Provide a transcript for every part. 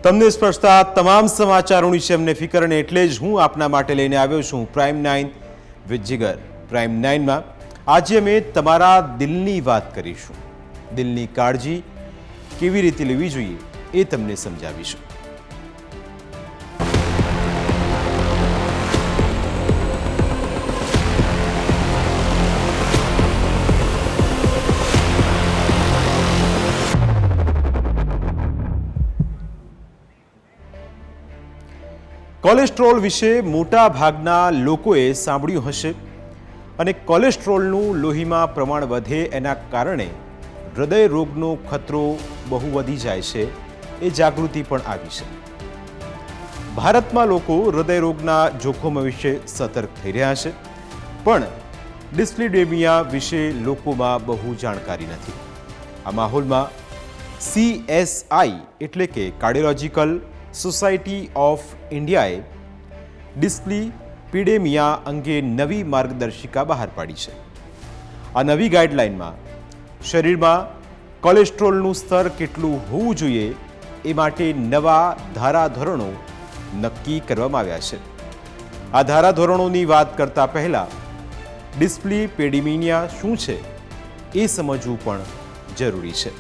તમને સ્પર્શતા તમામ સમાચારોની છે અમને ફિકર, અને એટલે જ હું આપના માટે લઈને આવ્યો છું પ્રાઇમ 9 વિથ જીગર. પ્રાઇમ 9માં આજે અમે તમારા દિલની વાત કરીશું. દિલની કાળજી કેવી રીતે લેવી જોઈએ એ તમને સમજાવીશું. કોલેસ્ટ્રોલ વિશે મોટા ભાગના લોકોએ સાંભળ્યું હશે, અને કોલેસ્ટ્રોલનું લોહીમાં પ્રમાણ વધે એના કારણે હૃદય રોગનો ખતરો બહુ વધી જાય છે એ જાગૃતિ પણ આવી છે. ભારતમાં લોકો હૃદય રોગના જોખમો વિશે સતર્ક થઈ રહ્યા છે, પણ ડિસ્લિડેમિયા વિશે લોકોમાં બહુ જાણકારી નથી. આ માહોલમાં CSI એટલે કે કાર્ડિયોલોજિકલ સોસાયટી ઓફ ઇન્ડિયાએ ડિસ્લિપિડેમિયા અંગે નવી માર્ગદર્શિકા બહાર પાડી છે. આ નવી ગાઈડલાઇનમાં શરીરમાં કોલેસ્ટ્રોલનું સ્તર કેટલું હોવું જોઈએ એ માટે નવા ધારાધોરણો નક્કી કરવામાં આવ્યા છે. આ ધારાધોરણોની વાત કરતા પહેલા ડિસ્લિપિડેમિયા શું છે એ સમજવું પણ જરૂરી છે,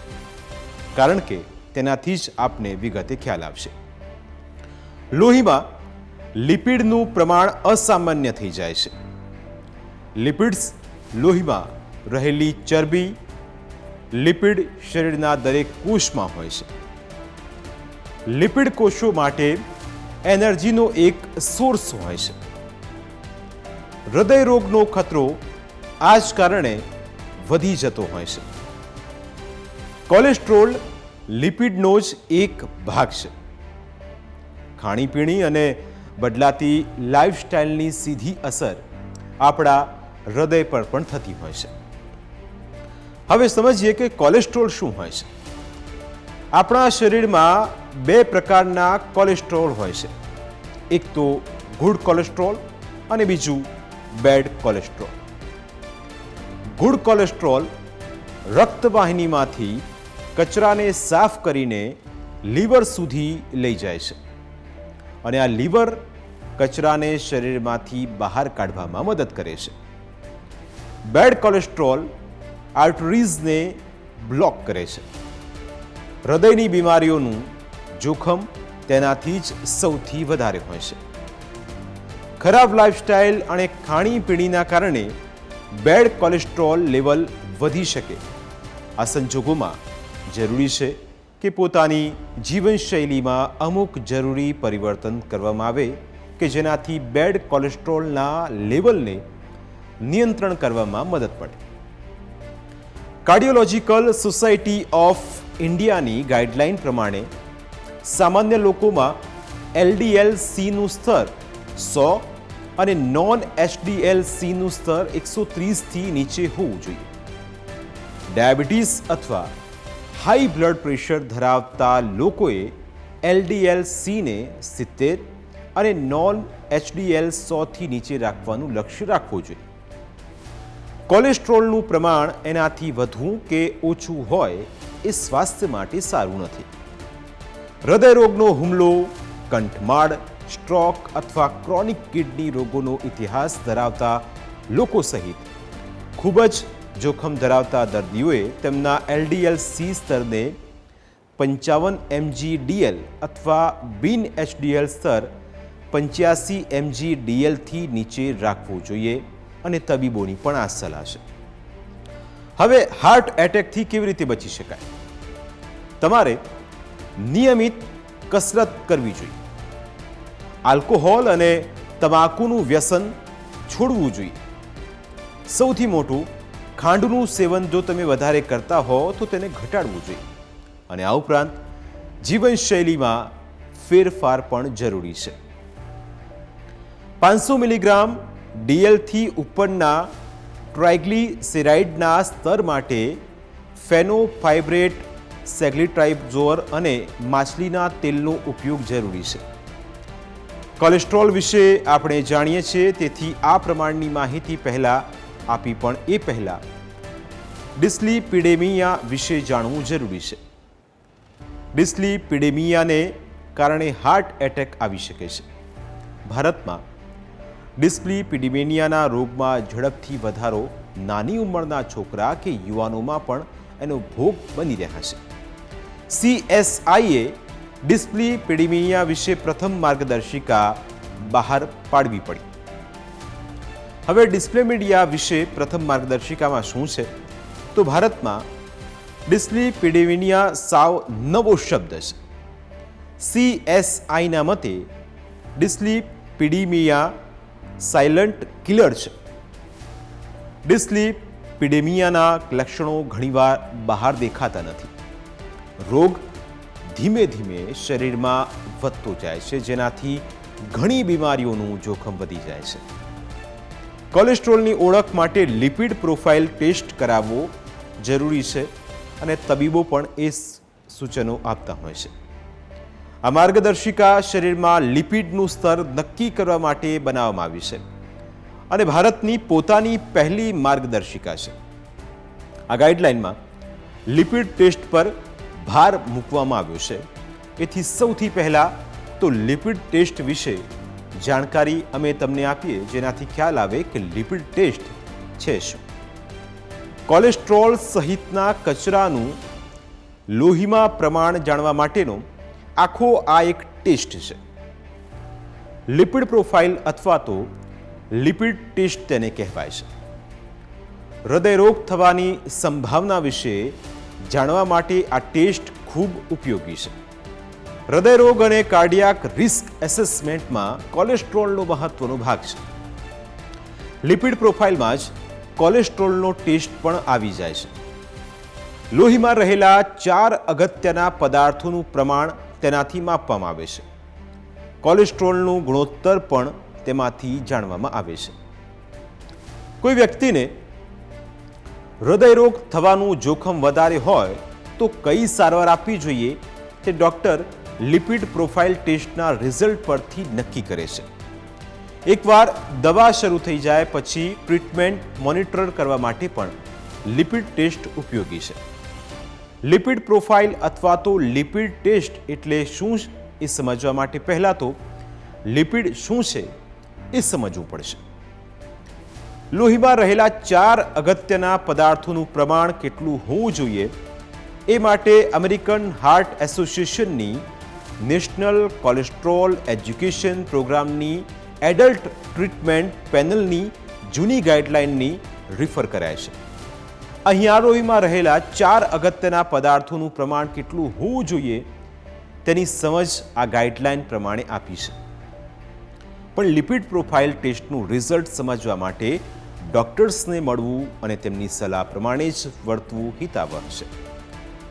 કારણ કે તેનાથી જ આપને વિગતે ખ્યાલ આવશે. લોહીમાં લિપિડનું પ્રમાણ અસામાન્ય થઈ જાય છે. લિપિડ્સ લોહીમાં રહેલી ચરબી. લિપિડ શરીરના દરેક કોષમાં હોય છે. લિપિડ કોષો માટે એનર્જીનો એક સોર્સ હોય છે. હૃદય રોગનો ખતરો આ જ કારણે વધી જતો હોય છે. કોલેસ્ટ્રોલ લિપિડનો જ એક ભાગ છે. ખાણીપીણી અને બદલાતી લાઈફસ્ટાઈલની સીધી અસર આપણા હૃદય પર પણ થતી હોય છે. હવે સમજીએ કે કોલેસ્ટ્રોલ શું હોય છે. આપણા શરીરમાં બે પ્રકારના કોલેસ્ટ્રોલ હોય છે. એક તો ગુડ કોલેસ્ટ્રોલ અને બીજું બેડ કોલેસ્ટ્રોલ. ગુડ કોલેસ્ટ્રોલ રક્તવાહિનીમાંથી કચરાને સાફ કરીને લીવર સુધી લઈ જાય છે, અને આ લીવર કચરાને શરીરમાંથી બહાર કાઢવામાં મદદ કરે છે. બેડ કોલેસ્ટ્રોલ આર્ટરીઝને બ્લોક કરે છે. હૃદયની બીમારીઓનું જોખમ તેનાથી જ સૌથી વધારે હોય છે. ખરાબ લાઈફસ્ટાઈલ અને ખાણીપીણીના કારણે બેડ કોલેસ્ટ્રોલ લેવલ વધી શકે. આ સંજોગોમાં જરૂરી છે કે પોતાની જીવનશૈલીમાં અમુક જરૂરી પરિવર્તન કરવામાં આવે કે જેનાથી બેડ કોલેસ્ટ્રોલના લેવલને નિયંત્રણ કરવામાં મદદ પડે. કાર્ડિયોલોજિકલ સોસાયટી ઓફ ઇન્ડિયાની ગાઈડલાઇન પ્રમાણે સામાન્ય લોકોમાં LDL-Cનું સ્તર 100 અને નોન HDL-Cનું સ્તર 130થી નીચે હોવું જોઈએ. ડાયાબિટીસ અથવા હાઈ બ્લડ પ્રેશર ધરાવતા લોકોએ LDL-Cને 70 અને નોન HDL 100થી નીચે રાખવાનું લક્ષ્ય રાખવું જોઈએ. કોલેસ્ટ્રોલનું પ્રમાણ એનાથી વધુ કે ઓછું હોય એ સ્વાસ્થ્ય માટે સારું નથી. હૃદય રોગનો હુમલો, કંઠમાળ, સ્ટ્રોક અથવા ક્રોનિક કિડની રોગોનો ઇતિહાસ ધરાવતા લોકો સહિત ખૂબ જ જોખમ ધરાવતા દર્દીઓએ તેમના LDL-C સ્તરને 55 mg/dl અથવા બિન HDL સ્તર 85 mg/dlથી નીચે રાખવું જોઈએ, અને તબીબોની પણ આ સલાહ છે. હવે હાર્ટ એટેકથી કેવી રીતે બચી શકાય? તમારે નિયમિત કસરત કરવી જોઈએ. આલ્કોહોલ અને તમાકુનું વ્યસન છોડવું જોઈએ. સૌથી મોટું, ખાંડનું સેવન જો તમે વધારે કરતા હો તો તેને ઘટાડવું જોઈએ. અને આ ઉપરાંત જીવનશૈલીમાં ફેરફાર પણ જરૂરી છે. 500 મિલીગ્રામ DL થી ઉપરના ટ્રાઇગ્લિસેરાઇડના સ્તર માટે ફેનોફાઇબ્રેટ, સેગ્લિટ્રાઇઝોર અને માછલીના તેલનો ઉપયોગ જરૂરી છે. કોલેસ્ટ્રોલ વિશે આપણે જાણીએ છીએ, તેથી આ પ્રમાણની માહિતી પહેલાં આપી, પણ એ પહેલાં ડિસ્લિપિડેમિયા વિશે જાણવું જરૂરી છે. ડિસ્લિપિડેમિયાને કારણે હાર્ટ એટેક આવી શકે છે. ભારતમાં ડિસ્પ્લીપિડિમેનિયાના રોગમાં ઝડપથી વધારો નાની ઉંમરના છોકરા કે યુવાનોમાં પણ એનો ભોગ બની રહ્યા છે. CSIએ ડિસ્પ્લીપિડિમેનિયા વિશે પ્રથમ માર્ગદર્શિકા બહાર પાડવી પડી. હવે ડિસ્પ્લેમિડિયા વિશે પ્રથમ માર્ગદર્શિકામાં શું છે? તો ભારતમાં ડિસ્પ્લીપિડિમેનિયા સાવ નવો શબ્દ છે. CSIના મતે ડિસ્પ્લીપિડિમિયા સાયલન્ટ કિલર છે. ડિસ્પ્લીપિડેમિયાના લક્ષણો ઘણીવાર બહાર દેખાતા નથી. રોગ ધીમે ધીમે શરીરમાં વધતો જાય છે, જેનાથી ઘણી બીમારીઓનું જોખમ વધી જાય છે. કોલેસ્ટ્રોલની ઓળખ માટે લિપિડ પ્રોફાઇલ ટેસ્ટ કરાવવો જરૂરી છે અને તબીબો પણ એ સૂચનો આપતા હોય છે. આ માર્ગદર્શિકા શરીરમાં લિપિડનું સ્તર નક્કી કરવા માટે બનાવવામાં આવી છે અને ભારતની પોતાની પહેલી માર્ગદર્શિકા છે. આ ગાઈડલાઇનમાં લિપિડ ટેસ્ટ પર ભાર મૂકવામાં આવ્યો છે. એથી સૌથી પહેલાં તો લિપિડ ટેસ્ટ વિશે જાણકારી અમે તમને આપીએ, જેનાથી ખ્યાલ આવે કે લિપિડ ટેસ્ટ છે શું. કોલેસ્ટ્રોલ સહિતના કચરાનું લોહીમાં પ્રમાણ જાણવા માટેનો આખો આ એક ટેસ્ટ છે. લિપિડ પ્રોફાઇલ અથવા તો લિપિડ ટેસ્ટ તેને કહેવાય છે. હૃદયરોગ થવાની સંભાવના વિશે જાણવા માટે આ ટેસ્ટ ખૂબ ઉપયોગી છે. હૃદયરોગ અને કાર્ડિયાક રિસ્ક એસેસમેન્ટમાં કોલેસ્ટ્રોલનો મહત્વનો ભાગ છે. લિપિડ પ્રોફાઇલમાં જ કોલેસ્ટ્રોલનો ટેસ્ટ પણ આવી જાય છે. લોહીમાં રહેલા 4 અગત્યના પદાર્થોનું પ્રમાણ તેનાથી માપવામાં આવે છે. કોલેસ્ટ્રોલનું ગુણોત્તર પણ તેમાંથી જાણવામાં આવે છે. કોઈ વ્યક્તિને હૃદયરોગ થવાનું જોખમ વધારે હોય તો કઈ સારવાર આપવી જોઈએ તે ડૉક્ટર લિપિડ પ્રોફાઇલ ટેસ્ટના રિઝલ્ટ પરથી નક્કી કરે છે. એકવાર દવા શરૂ થઈ જાય પછી ટ્રીટમેન્ટ મોનિટર કરવા માટે પણ લિપિડ ટેસ્ટ ઉપયોગી છે. લિપિડ પ્રોફાઇલ અથવા તો લિપિડ ટેસ્ટ એટલે શું એ સમજવા માટે પહેલાં તો લિપિડ શું છે એ સમજવું પડશે. લોહીમાં રહેલા 4 અગત્યના પદાર્થોનું પ્રમાણ કેટલું હોવું જોઈએ એ માટે અમેરિકન હાર્ટ એસોસિએશનની નેશનલ કોલેસ્ટ્રોલ એજ્યુકેશન પ્રોગ્રામની એડલ્ટ ટ્રીટમેન્ટ પેનલની જૂની ગાઈડલાઇનની રિફર કરાય છે. અહીંયા લોહીમાં રહેલા 4 અગત્યના પદાર્થોનું પ્રમાણ કેટલું હોવું જોઈએ તેની સમજ આ ગાઈડલાઇન પ્રમાણે આપી છે. પણ લિપિડ પ્રોફાઇલ ટેસ્ટનું રિઝલ્ટ સમજવા માટે ડૉક્ટર્સને મળવું અને તેમની સલાહ પ્રમાણે જ વર્તવું હિતાવહ છે.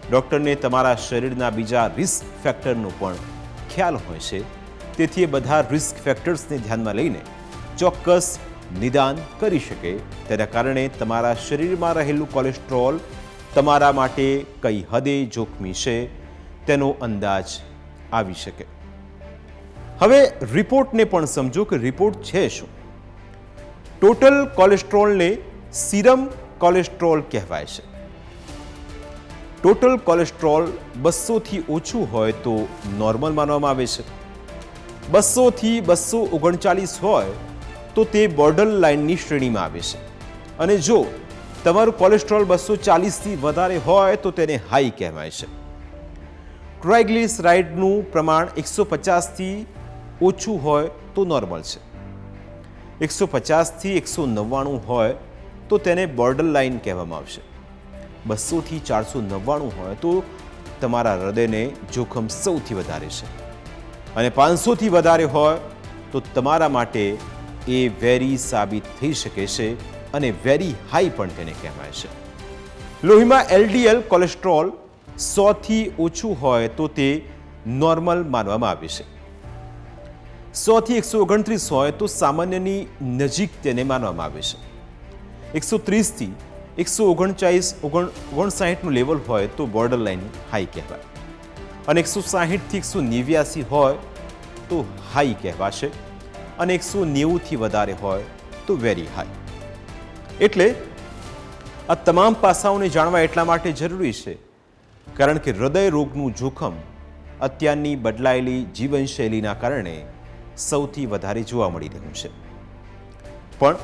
ડૉક્ટરને તમારા શરીરના બીજા રિસ્ક ફેક્ટરનો પણ ખ્યાલ હોય છે. તેથી એ બધા રિસ્ક ફેક્ટર્સને ધ્યાનમાં લઈને ચોક્કસ નિદાન કરી શકે. તેના કારણે તમારા શરીરમાં રહેલું કોલેસ્ટ્રોલ તમારા માટે કઈ હદે જોખમી છે તેનો અંદાજ આવી શકે. હવે રિપોર્ટને પણ સમજો કે રિપોર્ટ છે શું. ટોટલ કોલેસ્ટ્રોલને સીરમ કોલેસ્ટ્રોલ કહેવાય છે. ટોટલ કોલેસ્ટ્રોલ 200થી ઓછું હોય તો નોર્મલ માનવામાં આવે છે. 200થી 239 હોય તો તે બોર્ડર લાઇનની શ્રેણીમાં આવે છે અને જો તમારું કોલેસ્ટ્રોલ 240થી વધારે હોય તો તેને હાઈ કહેવાય છે. ટ્રાઇગ્લિસરાઇડનું પ્રમાણ 150થી ઓછું હોય તો નોર્મલ છે. 150થી 199 હોય તો તેને બોર્ડર લાઇન કહેવામાં આવશે. 200થી 499 હોય તો તમારા હૃદયને જોખમ સૌથી વધારે છે અને 500થી વધારે હોય તો તમારા માટે એ વેરી સાબિત થઈ શકે છે અને વેરી હાઈ પણ તેને કહેવાય છે. લોહીમાં LDL કોલેસ્ટ્રોલ 100થી ઓછું હોય તો તે નોર્મલ માનવામાં આવે છે. 100થી 129 હોય તો સામાન્યની નજીક તેને માનવામાં આવે છે. 130થી 139-159નું લેવલ હોય તો બોર્ડર લાઇન હાઈ કહેવાય અને 160થી 189 હોય તો હાઈ કહેવાશે અને 190થી વધારે હોય તો વેરી હાઈ. એટલે આ તમામ પાસાઓને જાણવા એટલા માટે જરૂરી છે કારણ કે હૃદય રોગનું જોખમ અત્યારની બદલાયેલી જીવનશૈલીના કારણે સૌથી વધારે જોવા મળી રહ્યું છે. પણ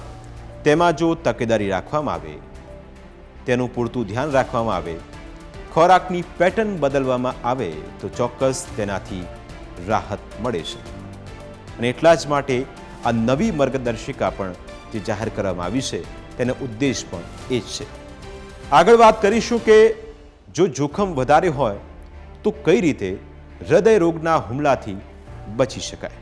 તેમાં જો તકેદારી રાખવામાં આવે, તેનું પૂરતું ધ્યાન રાખવામાં આવે, ખોરાકની પેટર્ન બદલવામાં આવે તો ચોક્કસ તેનાથી રાહત મળે છે. અને એટલા જ માટે આ નવી માર્ગદર્શિકા પણ જે જાહેર કરવામાં આવી છે તેનો ઉદ્દેશ પણ એ જ છે. આગળ વાત કરીશું કે જો જોખમ વધારે હોય તો કઈ રીતે હૃદય રોગના હુમલાથી બચી શકાય.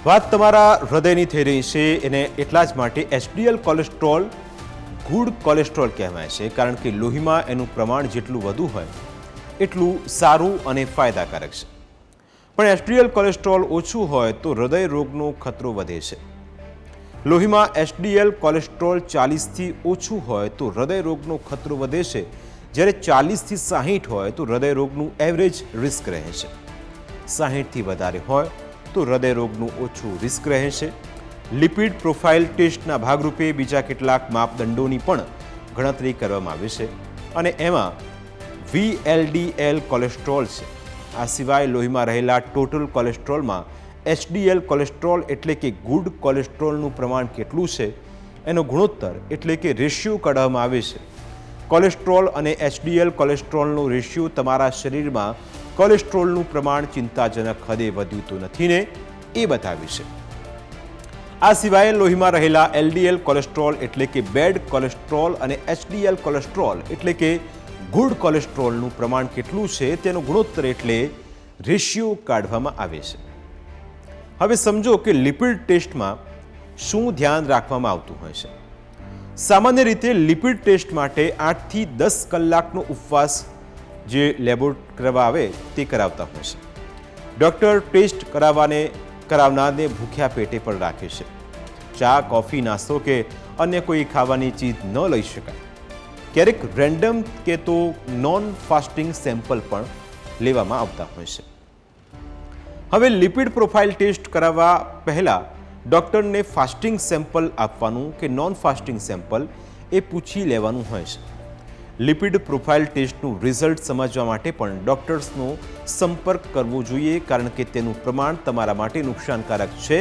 વાત તમારા હૃદયની થઈ રહી છે એને એટલા જ માટે એચડીએલ કોલેસ્ટ્રોલ ગુડ કોલેસ્ટ્રોલ કહેવાય છે, કારણ કે લોહીમાં એનું પ્રમાણ જેટલું વધુ હોય એટલું સારું અને ફાયદાકારક છે. પણ એચડીએલ કોલેસ્ટ્રોલ ઓછું હોય તો હૃદય રોગનો ખતરો વધે છે. લોહીમાં એચડીએલ કોલેસ્ટ્રોલ 40થી ઓછું હોય તો હૃદય રોગનો ખતરો વધે છે, જ્યારે 40થી 60 હોય તો હૃદય રોગનું એવરેજ રિસ્ક રહે છે. 60થી વધારે હોય તો હૃદય રોગનું ઓછું રિસ્ક રહે છે. લિપિડ પ્રોફાઇલ ટેસ્ટના ભાગરૂપે બીજા કેટલાક માપદંડોની પણ ગણતરી કરવામાં આવે છે અને એમાં VLDL કોલેસ્ટ્રોલ છે. આ સિવાય લોહીમાં રહેલા ટોટલ કોલેસ્ટ્રોલમાં એચડીએલ કોલેસ્ટ્રોલ એટલે કે ગુડ કોલેસ્ટ્રોલનું પ્રમાણ કેટલું છે એનો ગુણોત્તર એટલે કે રેશિયો કાઢવામાં આવે છે. કોલેસ્ટ્રોલ અને એચડીએલ કોલેસ્ટ્રોલનો રેશિયો તમારા શરીરમાં કોલેસ્ટ્રોલનું પ્રમાણ ચિંતાજનક હદે વધ્યું તો નથી ને એ બતાવે છે. આ સિવાય લોહીમાં રહેલા એલડીએલ કોલેસ્ટ્રોલ એટલે કે બેડ કોલેસ્ટ્રોલ અને એચડીએલ કોલેસ્ટ્રોલ એટલે કે ગુડ કોલેસ્ટ્રોલનું પ્રમાણ કેટલું છે તેનો ગુણોત્તર એટલે રેશિયો કાઢવામાં આવે છે. હવે સમજો કે લિપિડ ટેસ્ટમાં શું ધ્યાન રાખવામાં આવતું હોય છે. સામાન્ય રીતે લિપિડ ટેસ્ટ માટે 8થી 10 કલાકનો ઉપવાસ જે લેબોરેટરી કરવા આવે તે કરાવતા હોય છે. ડૉક્ટર ટેસ્ટ કરાવનારને ભૂખ્યા પેટે પણ રાખે છે. ચા, કોફી, નાસ્તો કે અન્ય કોઈ ખાવાની ચીજ ન લઈ શકાય. ક્યારેક રેન્ડમ કે તો નોન ફાસ્ટિંગ સેમ્પલ પણ લેવામાં આવતા હોય છે. હવે લિપિડ પ્રોફાઇલ ટેસ્ટ કરાવવા પહેલાં ડૉક્ટરને ફાસ્ટિંગ સેમ્પલ આપવાનું કે નોન ફાસ્ટિંગ સેમ્પલ એ પૂછી લેવાનું હોય છે. લિપિડ પ્રોફાઇલ ટેસ્ટનું રિઝલ્ટ સમજવા માટે પણ ડૉક્ટર્સનો સંપર્ક કરવો જોઈએ, કારણ કે તેનું પ્રમાણ તમારા માટે નુકસાનકારક છે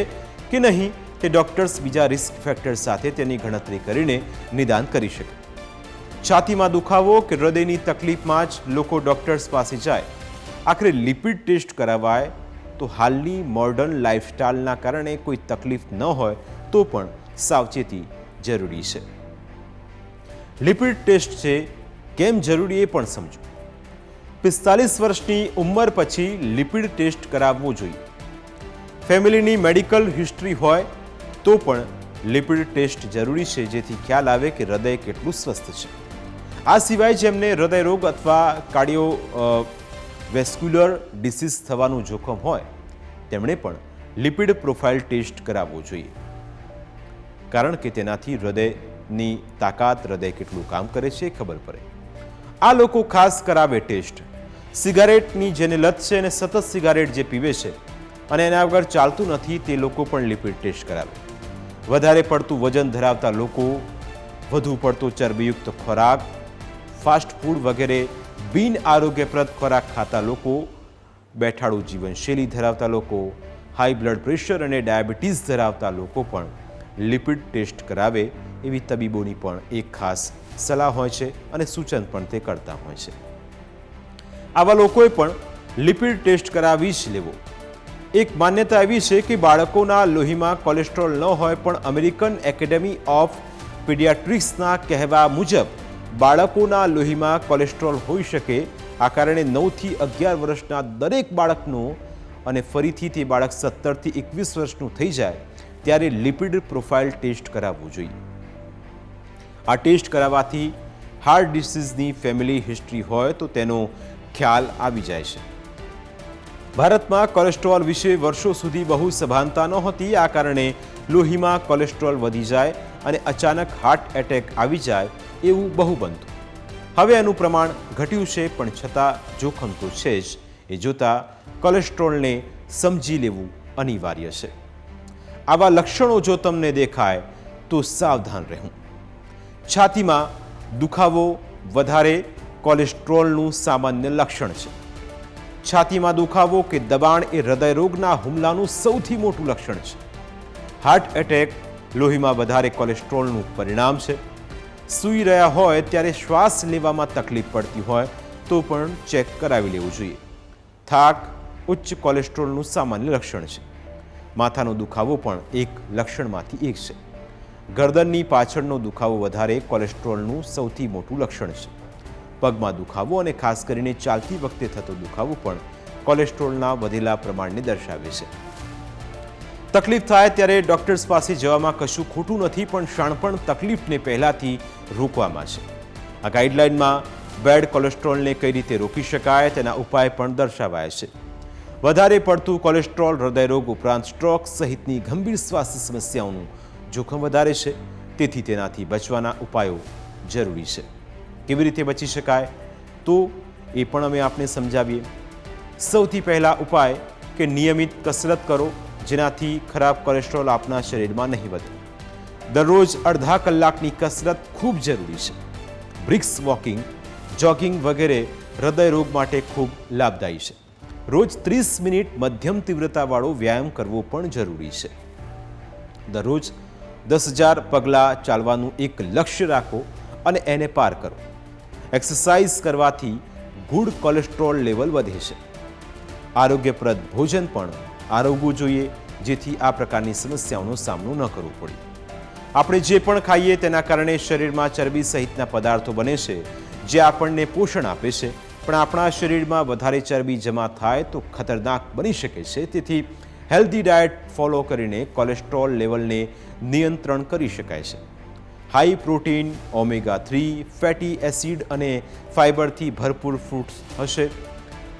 કે નહીં તે ડૉક્ટર્સ બીજા રિસ્ક ફેક્ટર સાથે તેની ગણતરી કરીને નિદાન કરી શકે. છાતીમાં દુખાવો કે હૃદયની તકલીફમાં જ લોકો ડૉક્ટર્સ પાસે જાય. આખરે લિપિડ ટેસ્ટ કરાવાય તો હાલની મોડર્ન લાઇફસ્ટાઇલના કારણે કોઈ તકલીફ ન હોય તો પણ સાવચેતી જરૂરી છે. લિપિડ ટેસ્ટ છે કેમ જરૂરી એ પણ સમજો. 45 વર્ષની ઉંમર પછી લિપિડ ટેસ્ટ કરાવવો જોઈએ. ફેમિલીની મેડિકલ હિસ્ટ્રી હોય તો પણ લિપિડ ટેસ્ટ જરૂરી છે, જેથી ખ્યાલ આવે કે હૃદય કેટલું સ્વસ્થ છે. આ સિવાય જેમને હૃદય રોગ અથવા કાર્ડિયો વેસ્ક્યુલર ડિસીઝ થવાનું જોખમ હોય તેમણે પણ લિપિડ પ્રોફાઇલ ટેસ્ટ કરાવવો જોઈએ, કારણ કે તેનાથી હૃદયની તાકાત, હૃદય કેટલું કામ કરે છે ખબર પડે. આ લોકો ખાસ કરાવે ટેસ્ટ. સિગારેટની જેને લત છે અને સતત સિગારેટ જે પીવે છે અને એના વગર ચાલતું નથી તે લોકો પણ લિપિડ ટેસ્ટ કરાવે. વધારે પડતું વજન ધરાવતા લોકો, વધુ પડતો ચરબીયુક્ત ખોરાક, ફાસ્ટ ફૂડ વગેરે બિન આરોગ્યપ્રદ ખોરાક ખાતા લોકો, બેઠાડું જીવનશૈલી ધરાવતા લોકો, હાઈ બ્લડ પ્રેશર અને ડાયાબિટીસ ધરાવતા લોકો પણ લિપિડ ટેસ્ટ કરાવે એવી તબીબોની પણ એક ખાસ સલાહ હોય છે અને સૂચન પણ તે કરતા હોય છે. આવા લોકોએ પણ લિપિડ ટેસ્ટ કરાવી જ લેવો. એક માન્યતા એવી છે કે બાળકોના લોહીમાં કોલેસ્ટ્રોલ ન હોય, પણ અમેરિકન એકેડેમી ઓફ પીડિયાટ્રિક્સના કહેવા મુજબ બાળકોના લોહીમાં કોલેસ્ટ્રોલ હોઈ શકે. આ કારણે 9થી 11 વર્ષના દરેક બાળકનો અને ફરીથી તે બાળક 17થી 21 વર્ષનું થઈ જાય ત્યારે લિપિડ પ્રોફાઇલ ટેસ્ટ કરાવવું જોઈએ. આ ટેસ્ટ કરાવવાથી હાર્ટ ડિસીઝની ફેમિલી હિસ્ટ્રી હોય તો તેનો ખ્યાલ આવી જાય છે. ભારતમાં કોલેસ્ટ્રોલ વિશે વર્ષો સુધી બહુ સભાનતા નહોતી. આ કારણે લોહીમાં કોલેસ્ટ્રોલ વધી જાય અને અચાનક હાર્ટ એટેક આવી જાય એવું બહુ બનતું. હવે એનું પ્રમાણ ઘટ્યું છે, પણ છતાં જોખમ તો છે જ. એ જોતાં કોલેસ્ટ્રોલને સમજી લેવું અનિવાર્ય છે. આવા લક્ષણો જો તમને દેખાય તો સાવધાન રહેવું. છાતીમાં દુખાવો વધારે કોલેસ્ટ્રોલનું સામાન્ય લક્ષણ છે. છાતીમાં દુખાવો કે દબાણ એ હૃદયરોગના હુમલાનું સૌથી મોટું લક્ષણ છે. હાર્ટ એટેક લોહીમાં વધારે કોલેસ્ટ્રોલનું પરિણામ છે. સૂઈ રહ્યા હોય ત્યારે શ્વાસ લેવામાં તકલીફ પડતી હોય તો પણ ચેક કરાવી લેવું જોઈએ. થાક ઉચ્ચ કોલેસ્ટ્રોલનું સામાન્ય લક્ષણ છે. માથાનો દુખાવો પણ એક લક્ષણમાંથી એક છે. ગરદનની પાછળનો દુખાવો વધારે કોલેસ્ટ્રોલનું સૌથી મોટું લક્ષણ છે. પગમાં દુખાવો અને ખાસ કરીને ચાલતી વખતે થતો દુખાવો પણ કોલેસ્ટ્રોલના વધેલા પ્રમાણને દર્શાવે છે. તકલીફ થાય ત્યારે ડોક્ટર્સ પાસે જવામાં કશું ખોટું નથી, પણ શાણપણ તકલીફને પહેલાથી રોકવામાં છે. આ ગાઈડલાઇનમાં બેડ કોલેસ્ટ્રોલને કઈ રીતે રોકી શકાય તેના ઉપાય પણ દર્શાવાયા છે. વધારે પડતું કોલેસ્ટ્રોલ હૃદયરોગ ઉપરાંત સ્ટ્રોક સહિતની ગંભીર સ્વાસ્થ્ય સમસ્યાઓનું જોખમ વધારે છે. તેથી તેનાથી બચવાના ઉપાયો જરૂરી છે. કેવી રીતે બચી શકાય તો એ પણ અમે આપને સમજાવીએ. સૌથી પહેલા ઉપાય કે નિયમિત કસરત કરો, જેનાથી ખરાબ કોલેસ્ટ્રોલ આપના શરીરમાં નહીં વધે. દરરોજ અડધા કલાકની કસરત ખૂબ જરૂરી છે. બ્રિક્સ વોકિંગ, જોગિંગ વગેરે હૃદયરોગ માટે ખૂબ લાભદાયી છે. રોજ 30 મિનિટ મધ્યમ તીવ્રતાવાળો વ્યાયામ કરવો પણ જરૂરી છે. દરરોજ 10,000 પગલાં ચાલવાનું એક લક્ષ્ય રાખો અને એને પાર કરો. એક્સરસાઇઝ કરવાથી ગુડ કોલેસ્ટ્રોલ લેવલ વધે છે. આરોગ્યપ્રદ ભોજન પણ આરોગવું જોઈએ, જેથી આ પ્રકારની સમસ્યાઓનો સામનો ન કરવો પડે. આપણે જે પણ ખાઈએ તેના કારણે શરીરમાં ચરબી સહિતના પદાર્થો બને છે, જે આપણને પોષણ આપે છે. પણ આપણા શરીરમાં વધારે ચરબી જમા થાય તો ખતરનાક બની શકે છે. તેથી હેલ્ધી ડાયટ ફોલો કરીને કોલેસ્ટ્રોલ લેવલને નિયંત્રણ કરી શકાય છે. હાઈ પ્રોટીન, ઓમેગા-3 ફેટી એસિડ અને ફાઇબરથી ભરપૂર ફ્રૂટ્સ હશે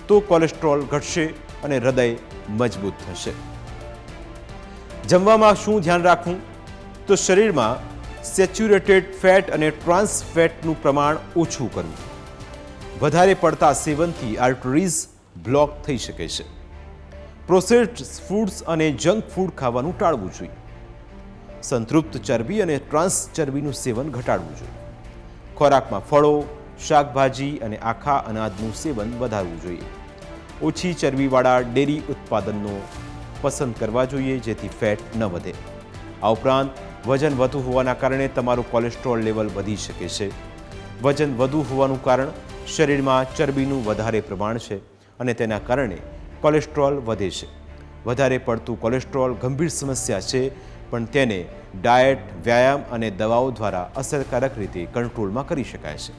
તો કોલેસ્ટ્રોલ ઘટશે અને હૃદય મજબૂત થશે. જમવામાં શું ધ્યાન રાખવું તો શરીરમાં સેચ્યુરેટેડ ફેટ અને ટ્રાન્સ ફેટનું પ્રમાણ ઓછું કરવું. વધારે પડતા સેવનથી આર્ટરીઝ બ્લોક થઈ શકે છે. પ્રોસેસ્ડ ફૂડ્સ અને જંક ફૂડ ખાવાનું ટાળવું જોઈએ. સંતૃપ્ત ચરબી અને ટ્રાન્સ ચરબીનું સેવન ઘટાડવું જોઈએ. ખોરાકમાં ફળો, શાકભાજી અને આખા અનાજનું સેવન વધારવું જોઈએ. ઓછી ચરબીવાળા ડેરી ઉત્પાદનનો પસંદ કરવા જોઈએ, જેથી ફેટ ન વધે. આ ઉપરાંત વજન વધુ હોવાના કારણે તમારું કોલેસ્ટ્રોલ લેવલ વધી શકે છે. વજન વધુ હોવાનું કારણ શરીરમાં ચરબીનું વધારે પ્રમાણ છે અને તેના કારણે કોલેસ્ટ્રોલ વધે છે. વધારે પડતું કોલેસ્ટ્રોલ ગંભીર સમસ્યા છે, પણ તેને ડાયટ, વ્યાયામ અને દવાઓ દ્વારા અસરકારક રીતે કંટ્રોલમાં કરી શકાય છે.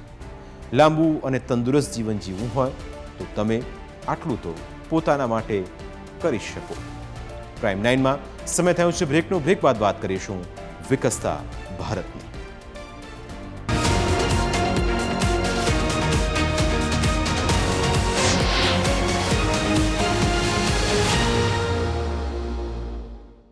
લાંબુ અને તંદુરસ્ત જીવન જીવવું હોય તો તમે આટલું તો પોતાના માટે કરી શકો. પ્રાઇમ 9માં સમય થયો છે બ્રેકનો. બ્રેક બાદ વાત કરીશું વિકસતા ભારતની.